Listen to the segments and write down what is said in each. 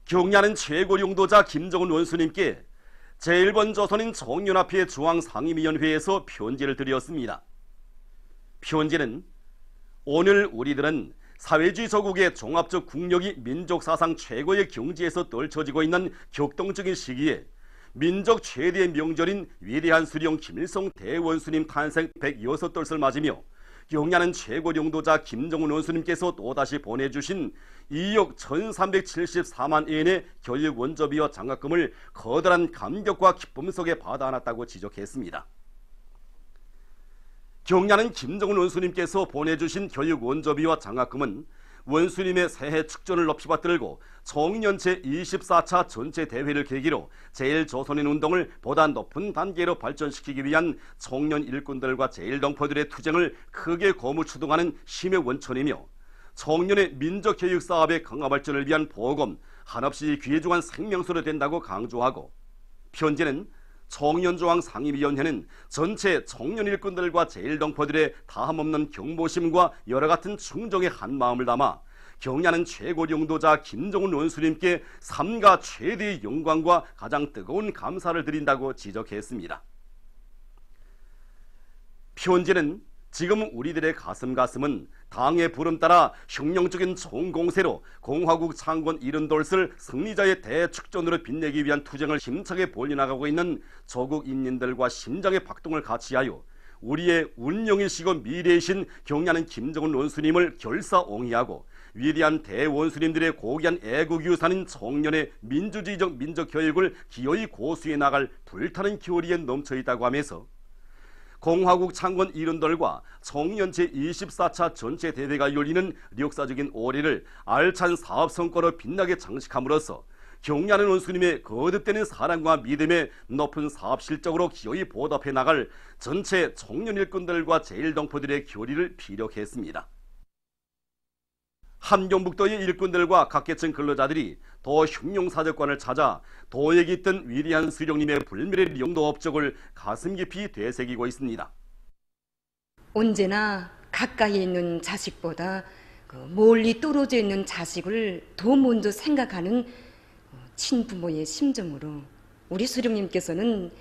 경야는 최고 용도자 김정은 원수님께 제1번 조선인 정연합회 중앙상임위원회에서 편지를 드렸습니다. 편지는 오늘 우리들은 사회주의 조국의 종합적 국력이 민족사상 최고의 경지에서 떨쳐지고 있는 격동적인 시기에 민족 최대의 명절인 위대한 수령 김일성 대원수님 탄생 106돌을 맞으며 경야는 최고 용도자 김정은 원수님께서 또다시 보내주신 2억 1374만 엔의 교육 원조비와 장학금을 커다란 감격과 기쁨 속에 받아 안았다고 지적했습니다. 경야는 김정은 원수님께서 보내주신 교육 원조비와 장학금은 원수님의 새해 축전을 높이 받들고 총연체 24차 전체대회를 계기로 제1조선인운동을 보다 높은 단계로 발전시키기 위한 청년 일꾼들과 제1동포들의 투쟁을 크게 고무추동하는 힘의 원천이며 청년의 민족교육 사업의 강화 발전을 위한 보검, 한없이 귀중한 생명수로 된다고 강조하고, 편지는 청년조항상임위원회는 전체 청년 일꾼들과 제1동포들의 다함없는 경보심과 여러같은 충정의 한마음을 담아 경야는 최고 용도자 김정은 원수님께 삼가 최대의 영광과 가장 뜨거운 감사를 드린다고 지적했습니다. 편지는 지금 우리들의 가슴은 당의 부름 따라 혁명적인 총공세로 공화국 창건 70돌을 승리자의 대축전으로 빛내기 위한 투쟁을 힘차게 벌려나가고 있는 조국 인민들과 심장의 박동을 같이하여 우리의 운명이시고 미래이신 경야는 김정은 원수님을 결사옹이하고 위대한 대원수님들의 고귀한 애국유산인 청년의 민주주의적 민족교육을 기어이 고수해 나갈 불타는 교리에 넘쳐있다고 하면서 공화국 창건 70돌과 청년제 24차 전체대회가 열리는 역사적인 올해를 알찬 사업 성과로 빛나게 장식함으로써 경야는 원수님의 거듭되는 사랑과 믿음에 높은 사업 실적으로 기어이 보답해 나갈 전체 청년 일꾼들과 제1동포들의 교리를 피력했습니다. 함경북도의 일꾼들과 각계층 근로자들이 도 흉룡사적관을 찾아 도에 있던 위대한 수령님의 불멸의 영도 업적을 가슴 깊이 되새기고 있습니다. 언제나 가까이 있는 자식보다 멀리 떨어져 있는 자식을 더 먼저 생각하는 친부모의 심정으로 우리 수령님께서는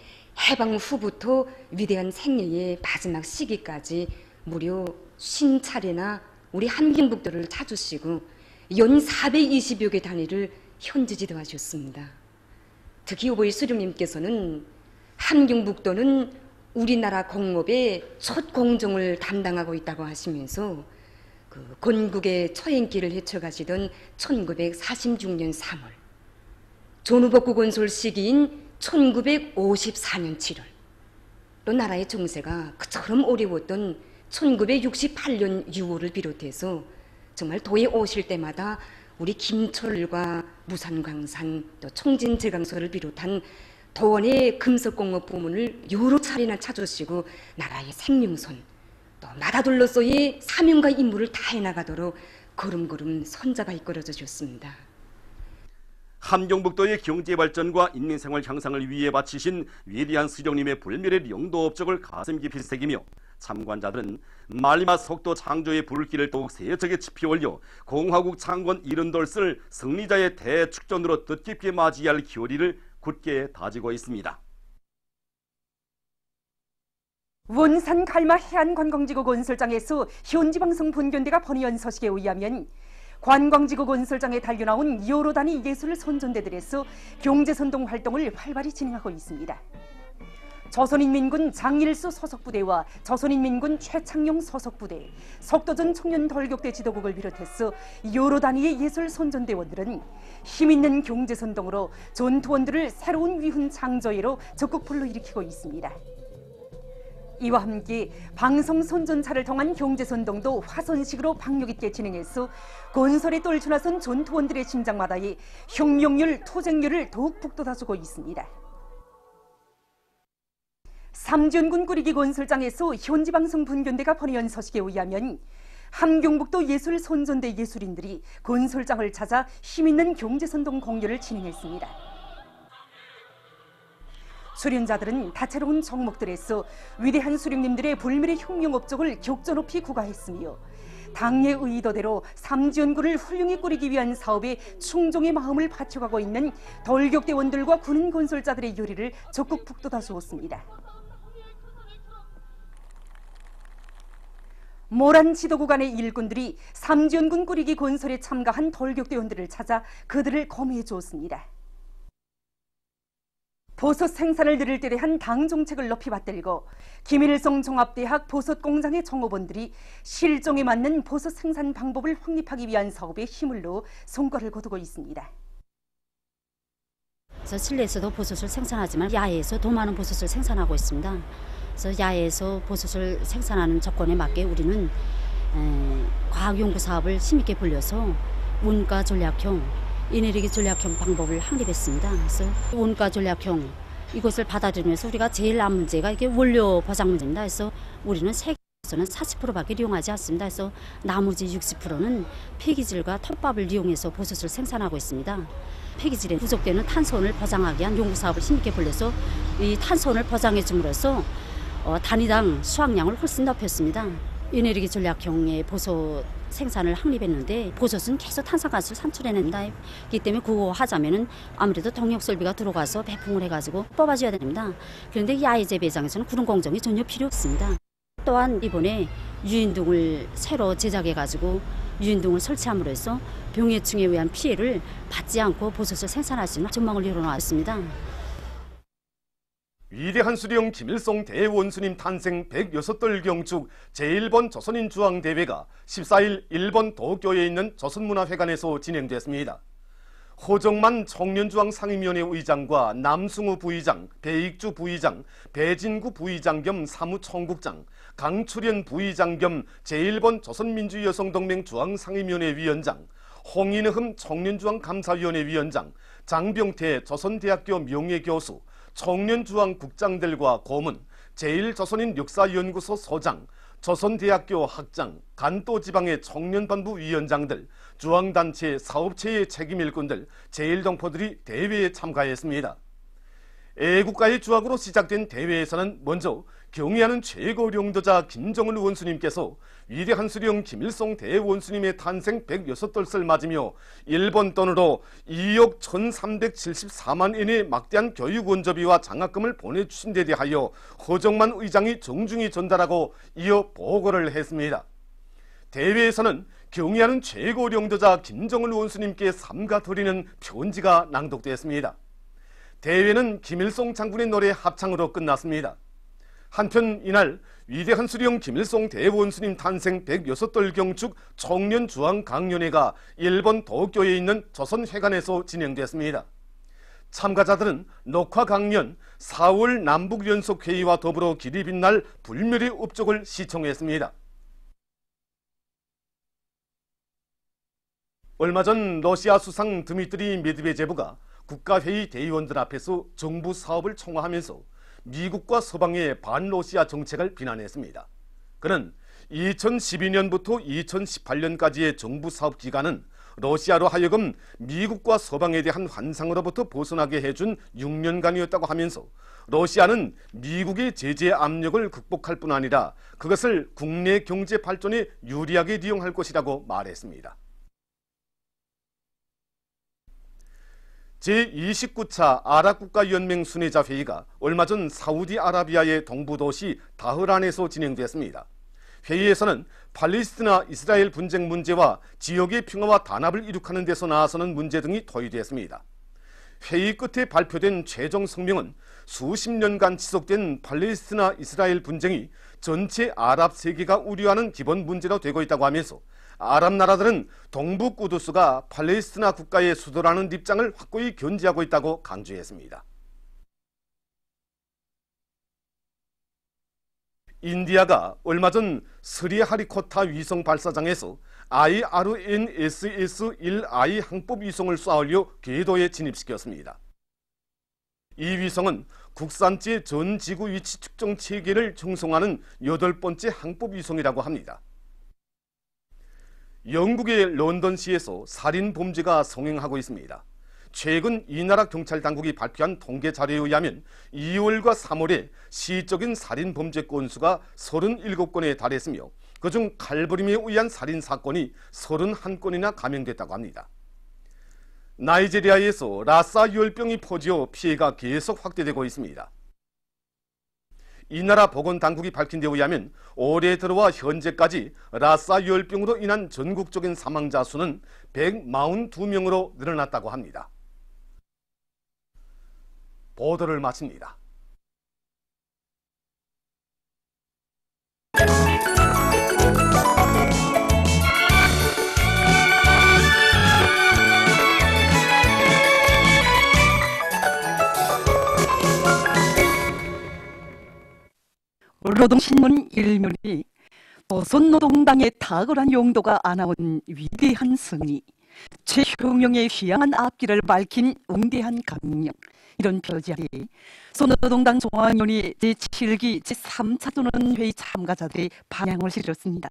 해방 후부터 위대한 생애의 마지막 시기까지 무려 50차례나 우리 함경북도를 찾으시고 연 420여 개 단위를 현지지도하셨습니다. 특히 우리 수령님께서는 함경북도는 우리나라 공업의 첫 공정을 담당하고 있다고 하시면서 건국의 초행길을 헤쳐가시던 1946년 3월, 전후복구 건설 시기인 1954년 7월, 또 나라의 정세가 그처럼 어려웠던 1968년 6월을 비롯해서 정말 도에 오실 때마다 우리 김철과 무산광산 또 청진제강소를 비롯한 도원의 금속공업 부문을 여러 차례나 찾으시고 나라의 생명선 또 나라둘러서의 사명과 임무를 다해 나가도록 걸음걸음 손잡아 이끌어 주셨습니다. 함경북도의 경제발전과 인민생활 향상을 위해 바치신 위대한 수령님의 불멸의 영도 업적을 가슴 깊이 새기며 참관자들은 말리맛 속도 창조의 불길을 더욱 세차게 지피올려 공화국 창건 70돌을 승리자의 대축전으로 뜻깊게 맞이할 교리를 굳게 다지고 있습니다. 원산 갈마 해안관광지구 건설장에서 현지방송 본견대가 번의한 소식에 의하면 관광지구 건설장에 달려나온 여러 단위 예술 선전대들에서 경제선동 활동을 활발히 진행하고 있습니다. 조선인민군 장일수 소속부대와 조선인민군 최창용 소속부대, 석도전 청년돌격대 지도국을 비롯해서 여러 단위의 예술 선전대원들은 힘있는 경제선동으로 전투원들을 새로운 위훈 창조해로 적극 불러일으키고 있습니다. 이와 함께 방송 선전차를 통한 경제선동도 화선식으로 박력있게 진행해서 건설에 떨쳐나선 전투원들의 심장마다의 혁명률, 투쟁률을 더욱 북돋아주고 있습니다. 삼전군 꾸리기 건설장에서 현지방송 분견대가 번의한 소식에 의하면 함경북도 예술선전대 예술인들이 건설장을 찾아 힘있는 경제선동 공연을 진행했습니다. 수련자들은 다채로운 종목들에서 위대한 수령님들의 불멸의 혁명 업적을 격조 높이 구가했으며 당의 의도대로 삼지연군을 훌륭히 꾸리기 위한 사업에 충종의 마음을 바쳐가고 있는 돌격대원들과 군인 건설자들의 요리를 적극 북돋아 주었습니다. 모란 지도 구간의 일꾼들이 삼지연군 꾸리기 건설에 참가한 돌격대원들을 찾아 그들을 검해 주었습니다. 보솥 생산을 늘릴 때 대한 당 정책을 높이 받들고 김일성 종합대학 보솥 공장의 종업원들이 실종에 맞는 보솥 생산 방법을 확립하기 위한 사업에 힘을 넣어 성과를 거두고 있습니다. 그래서 실내에서도 보솥을 생산하지만 야외에서 더 많은 보솥을 생산하고 있습니다. 그래서 야외에서 보솥을 생산하는 조건에 맞게 우리는 과학연구 사업을 힘있게 불려서 원가 전략형 에너지 전략형 방법을 확립했습니다. 그래서 원가 전략형 이것을 받아들이면서 우리가 제일 난 문제가 이게 원료 보장 문제입니다. 그래서 우리는 세계에서는 40%밖에 이용하지 않습니다. 그래서 나머지 60%는 폐기질과 톱밥을 이용해서 보솥을 생산하고 있습니다. 폐기질에 부족되는 탄소원을 보장하기 위한 연구 사업을 힘있게 불려서 이 탄소원을 보장해 줌으로써 단위당 수확량을 훨씬 높였습니다. 에너지 전략형의 보솥 생산을 확립했는데 보솥은 계속 탄산가스를 산출해낸다. 그렇기 때문에 그거 하자면은 아무래도 동력 설비가 들어가서 배풍을 해가지고 뽑아줘야 됩니다. 그런데 야외 재배장에서는 그런 공정이 전혀 필요 없습니다. 또한 이번에 유인등을 새로 제작해가지고 유인등을 설치함으로 해서 병해충에 의한 피해를 받지 않고 보솥을 생산할 수 있는 전망을 이뤄놓았습니다. 위대한 수령 김일성 대원수님 탄생 106돌 경축 제1번 조선인 주왕대회가 14일 일본 도쿄에 있는 조선문화회관에서 진행됐습니다. 호정만 청년주왕 상임위원회 의장과 남승우 부의장, 배익주 부의장, 배진구 부의장 겸 사무총국장, 강출현 부의장 겸 제1번 조선민주여성동맹 주왕상임위원회 위원장, 홍인흠 청년주왕감사위원회 위원장, 장병태 조선대학교 명예교수, 청년주왕국장들과 고문, 제1조선인 역사연구소 소장, 조선대학교 학장, 간도지방의 청년반부 위원장들, 주왕단체, 사업체의 책임일꾼들, 제1동포들이 대회에 참가했습니다. 애국가의 주악으로 시작된 대회에서는 먼저 경의하는 최고領도자 김정은 원수님께서 위대한 수령 김일성 대원수님의 탄생 106돌을 맞으며 일본 돈으로 2억 1374만 엔의 막대한 교육 원조비와 장학금을 보내주신 데 대하여 허정만 의장이 정중히 전달하고 이어 보고를 했습니다. 대회에서는 경의하는 최고領도자 김정은 원수님께 삼가 드리는 편지가 낭독되었습니다. 대회는 김일성 장군의 노래 합창으로 끝났습니다. 한편 이날 위대한 수령 김일성 대원수님 탄생 106돌 경축 청년주왕 강연회가 일본 도쿄에 있는 조선회관에서 진행됐습니다. 참가자들은 녹화 강연, 4월 남북연석회의와 더불어 길이 빛날 불멸의 업적을 시청했습니다. 얼마 전 러시아 수상 드미트리 메드베제브가 국가회의 대의원들 앞에서 정부 사업을 총화하면서 미국과 서방의 반러시아 정책을 비난했습니다. 그는 2012년부터 2018년까지의 정부 사업 기간은 러시아로 하여금 미국과 서방에 대한 환상으로부터 벗어나게 해준 6년간이었다고 하면서 러시아는 미국의 제재 압력을 극복할 뿐 아니라 그것을 국내 경제 발전에 유리하게 이용할 것이라고 말했습니다. 제29차 아랍국가연맹 순회자 회의가 얼마 전 사우디아라비아의 동부도시 다흐란에서 진행됐습니다. 회의에서는 팔레스티나 이스라엘 분쟁 문제와 지역의 평화와 단합을 이룩하는 데서 나아서는 문제 등이 토의됐습니다. 회의 끝에 발표된 최종 성명은 수십 년간 지속된 팔레스티나 이스라엘 분쟁이 전체 아랍 세계가 우려하는 기본 문제로 되고 있다고 하면서 아랍 나라들은 동부 꾸두스가 팔레스티나 국가의 수도라는 입장을 확고히 견지하고 있다고 강조했습니다. 인디아가 얼마 전 스리하리코타 위성 발사장에서 IRNSS-1I 항법 위성을 쏘아올려 궤도에 진입시켰습니다. 이 위성은 국산제 전 지구 위치 측정 체계를 형성하는 8번째 항법 위성이라고 합니다. 영국의 런던시에서 살인 범죄가 성행하고 있습니다. 최근 이 나라 경찰 당국이 발표한 통계 자료에 의하면 2월과 3월에 시적인 살인 범죄 건수가 37건에 달했으며 그중 칼부림에 의한 살인 사건이 31건이나 감행됐다고 합니다. 나이지리아에서 라사 유혈병이 퍼지어 피해가 계속 확대되고 있습니다. 이 나라 보건당국이 밝힌 데 의하면 올해 들어와 현재까지 라사 유혈병으로 인한 전국적인 사망자 수는 142명으로 늘어났다고 합니다. 보도를 마칩니다. 노동신문 1면이 조선노동당의 탁월한 용도가 안아온 위대한 승리, 최형용의 휘황한 앞길을 밝힌 웅대한 강령, 이런 표지 아래 조선노동당 중앙위원회 제7기 제3차 전원회의 참가자들의 반향을 실었습니다.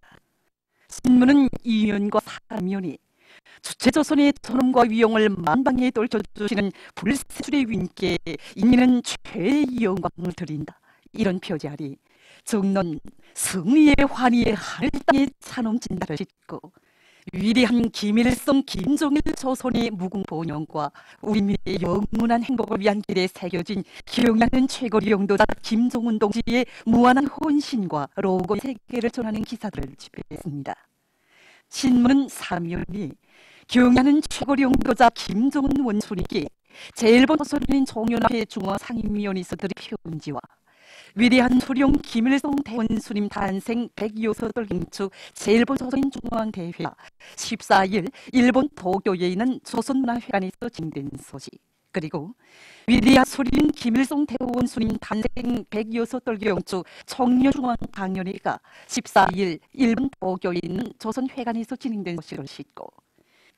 신문은 2면과 3면이 주체조선의 존엄과 위용을 만방에 떨쳐주시는 불세출의 윈께 인민은 최의 영광을 드린다, 이런 표지 아래 정론 승리의 환희의 하늘 땅에 찬엄진다를 싣고 위대한 김일성 김정일 조선의 무궁본영과 우리민의 영원한 행복을 위한 길에 새겨진 기억나는 최고리 용도자 김정은 동지의 무한한 헌신과 로고의 세계를 전하는 기사들을 집필했습니다. 신문은 3면이 기억나는 최고리 용도자 김정은 원수님께 제1번 조선인 종연합회 중앙상임위원회에서들의 편지와 위대한 수령 김일성 대원수님 탄생 106을 경축 제1번 조선인 중앙대회와 14일 일본 도쿄에 있는 조선문화회관에서 진행된 소식, 그리고 위대한 수령 김일성 대원수님 탄생 106을 경축 청년중앙강연회가 14일 일본 도쿄에 있는 조선회관에서 진행된 소식을 싣고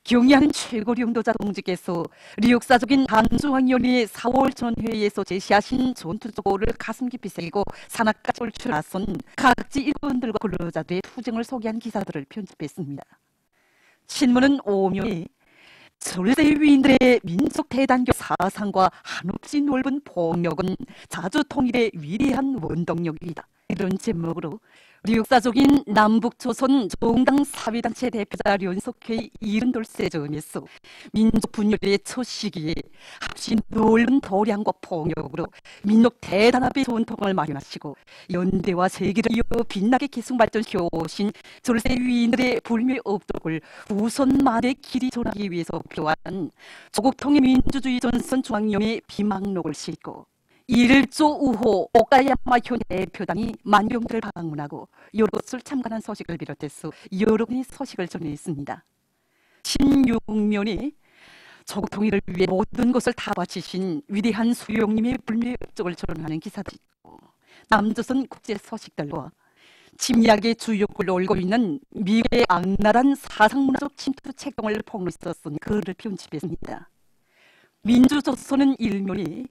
경의하는 최고리 용도자 동지께서 리역사적인 당중앙위원회의 4월 전회의에서 제시하신 전투조고를 가슴 깊이 새기고 산악까지 쫄출 나선 각지 일꾼들과 근로자들의 투쟁을 소개한 기사들을 편집했습니다. 신문은 5면에 절세 위인들의 민족 대단교 사상과 한없이 넓은 폭력은 자주 통일의 위대한 원동력이다, 이런 제목으로 리역사적인 남북조선 종당 사회단체 대표자 련석회의 72세 전에서 민족 분열의 첫 시기에 합시 넓은 도량과 폭력으로 민족 대단합의 전통을 마련하시고 연대와 세기를 이어 빛나게 계속 발전시켜 오신 절세 위인들의 불멸 업적을 후손만의 길이 전하기 위해서 필요한 조국통일 민주주의 전선 중앙위원회 비망록을 싣고 1조 우호 오카야마 현 대표단이 만병들을 방문하고 여러 곳을 참관한 소식을 비롯해서 여러 군의 소식을 전해있습니다. 16면이 조국 통일을 위해 모든 것을 다 바치신 위대한 수용님의 불멸 업적을 전하는 기사들이 있고, 남조선 국제 소식들과 침략의 주역을 올고 있는 미국의 악랄한 사상문화적 침투 책동을 폭로해서 쓴 글을 편집했습니다. 민주조선은 1면이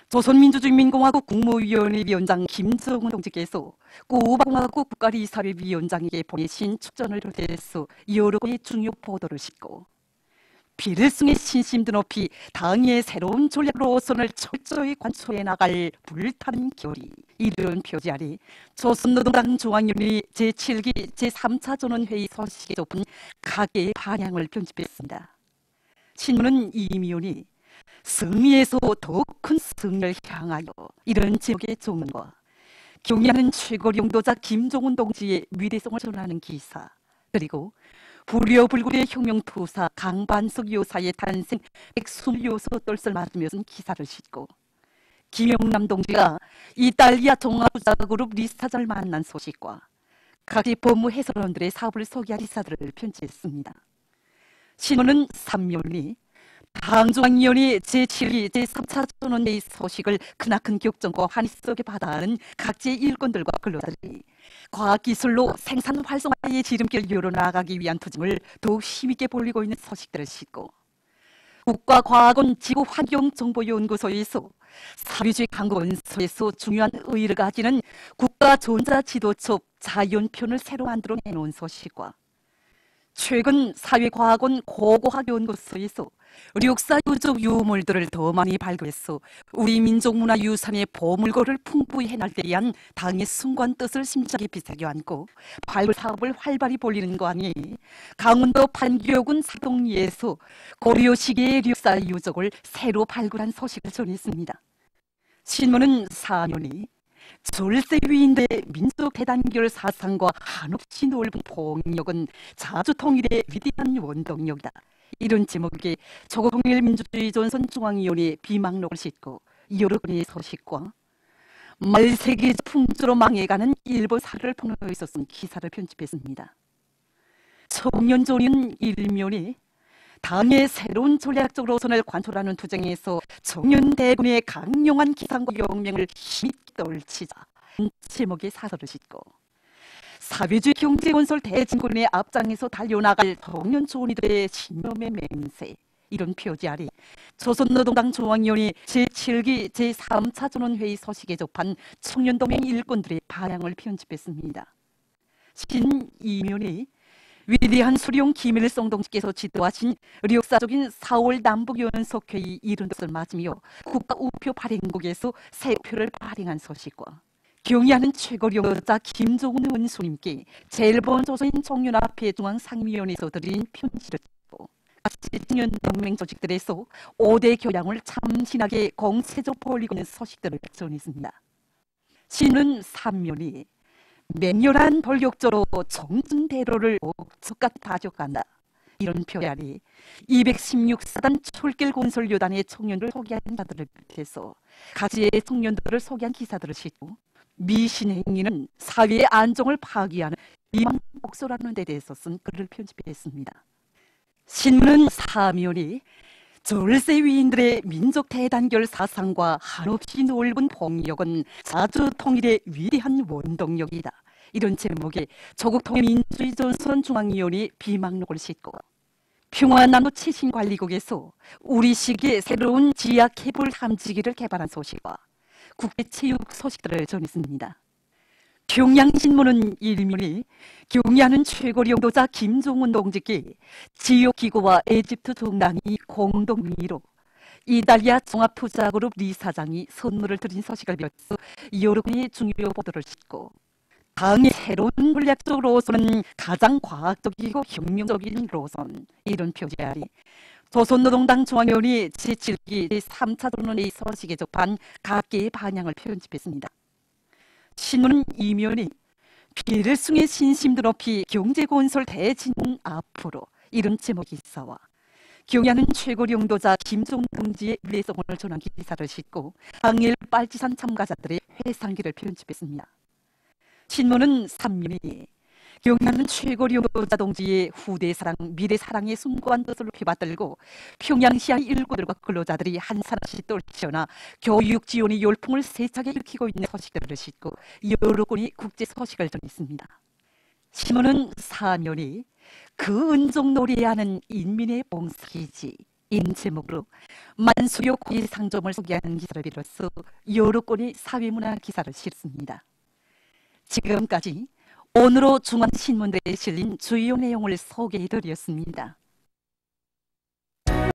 조선민주주의인민공화국 국무위원회 위원장 김정은 동지께서 쿠바공화국 국가리사회위원장에게 보내신 축전을 비롯해서 여러 건의 중요 보도를 싣고 필승의 신심도 높이 당의 새로운 전략으로 선을 철저히 관초해 나갈 불타는 결의, 이런 표지 아래 조선노동당 중앙위원회 제7기 제3차 전원회의 소식에 좁은 각계의 반향을 편집했습니다. 신문은 이미연이 승리에서 더욱 큰 승리를 향하여, 이런 제목의 종문과 경의하는 최고 용도자 김정은 동지의 위대성을 전하는 기사, 그리고 불효불굴의 혁명투사 강반석 요사의 탄생 126돌을 맞으며 쓴 기사를 싣고 김영남 동지가 이탈리아 종합부자그룹 리스타자를 만난 소식과 각지 법무 해설원들의 사업을 소개한 기사들을 편집했습니다. 신문은 3면이 당중앙위원회 제7기 제3차 전원회의 소식을 크나큰 격정과 환희 속에 받아하는 각지의 일꾼들과 근로자들이 과학기술로 생산 활성화의 지름길 열어나가기 위한 투쟁을 더욱 힘있게 벌이고 있는 소식들을 싣고 국가과학원 지구환경정보연구소에서 사회주의 강구원소에서 중요한 의의를 가지는 국가전자지도첩 자연편을 새로 만들어 내놓은 소식과 최근 사회과학원 고고학연구소에서 력사 유적 유물들을 더 많이 발굴해서 우리 민족문화유산의 보물고를 풍부히 해낼 데 대한 당의 순간 뜻을 심장에 비새겨 안고 발굴 사업을 활발히 벌이는 거 아니, 강원도 판교군 사동리에서 고려 시기의 력사 유적을 새로 발굴한 소식을 전했습니다. 신문은 사면이 졸세 위인들의 민족 대단결 사상과 한없이 넓은 폭력은 자주통일의 위대한 원동력이다. 이런 제목의 조국통일민주주의 조선중앙위원회 비망록을 싣고 여러 건의 소식과 말세계적 풍조로 망해가는 일본 사례를 폭로해서 쓴 기사를 편집했습니다. 청년조리는 일면에 당의 새로운 전략적 노선을 관철하는 투쟁에서 청년대군의 강력한 기상과 용맹을 힘있게 떨치자 제목의 사설을 싣고 사회주의 경제건설 대진군의 앞장에서 달려나갈 청년조리들의 신념의 맹세, 이런 표지 아래 조선노동당 중앙위원회 제7기 제3차 전원회의 소식에 접한 청년동맹 일꾼들의 반향을 편집했습니다. 신이면에 위대한 수령 김일성 동지께서 지도하신 역사적인 4월 남북연석회의 이룬 것을 맞으며 국가우표 발행국에서 새 우표를 발행한 소식과 경의하는 최고령자 김종훈 원수님께 제1번 조선인 청년합회 중앙상임위원회에서 드린 편지를 듣고 같이 청년동맹 조직들에서 5대 교양을 참신하게 공세적 벌이고 있는 소식들을 전했습니다. 신은 3면이 맹렬한 벌격조로 정진대로를 옥석같이 다져간다, 이런 표현이 216사단 철길 건설요단의 청년들 소개한 자들을 비롯해서 가지의 청년들을 소개한 기사들을 싣고 미신 행위는 사회의 안정을 파기하는 이망복소라는 데 대해서 쓴 글을 편집했습니다. 신문은 사면이 졸세 위인들의 민족 대단결 사상과 한없이 넓은 폭력은 자주통일의 위대한 원동력이다, 이런 제목의 조국통일민주주의 조선중앙위원회 비망록을 싣고 평화나무 최신관리국에서 우리 시기의 새로운 지하케이블 탐지기를 개발한 소식과 국제체육 소식들을 전했습니다. 평양신문은 일면에 경의하는 최고령도자 김종훈 동지께 지역기구와 에집트 종단이 공동미로 이탈리아 종합투자그룹 리 사장이 선물을 드린 소식을 비롯해서 여러 건의 중요 보도를 싣고 당의 새로운 전략적 노선은 가장 과학적이고 혁명적인 노선, 이런 표지 아래 조선노동당 중앙위원회 제7기 제3차 전원회의 소식에 접한 각계의 반향을 편집했습니다. 신문은 이면이 비일승의 신심도 높이 경제건설 대진 앞으로, 이런 제목의 기사와 경의하는 최고령도자 김종훈 동지의 위대성을 전한 기사를 싣고 항일 빨치산 참가자들의 회상기를 편집했습니다. 신문은 3면이 경의하는 최고령도자 동지의 후대사랑, 미래사랑의 숭고한 뜻을 높이 받들고 평양시의 일꾼들과 근로자들이 한 사람씩 떨치어나 교육 지원의 열풍을 세차게 일으키고 있는 소식들을 싣고 여러 건의 국제 소식을 전했습니다. 신문은 4면이 그 은종놀이에 하는 인민의 봉사기지, 이런 제목으로 만수요 고위 상점을 소개하는 기사를 비롯해서 여러 건의 사회문화 기사를 실습니다. 지금까지 오늘로 중앙신문대에 실린 주요 내용을 소개해드렸습니다.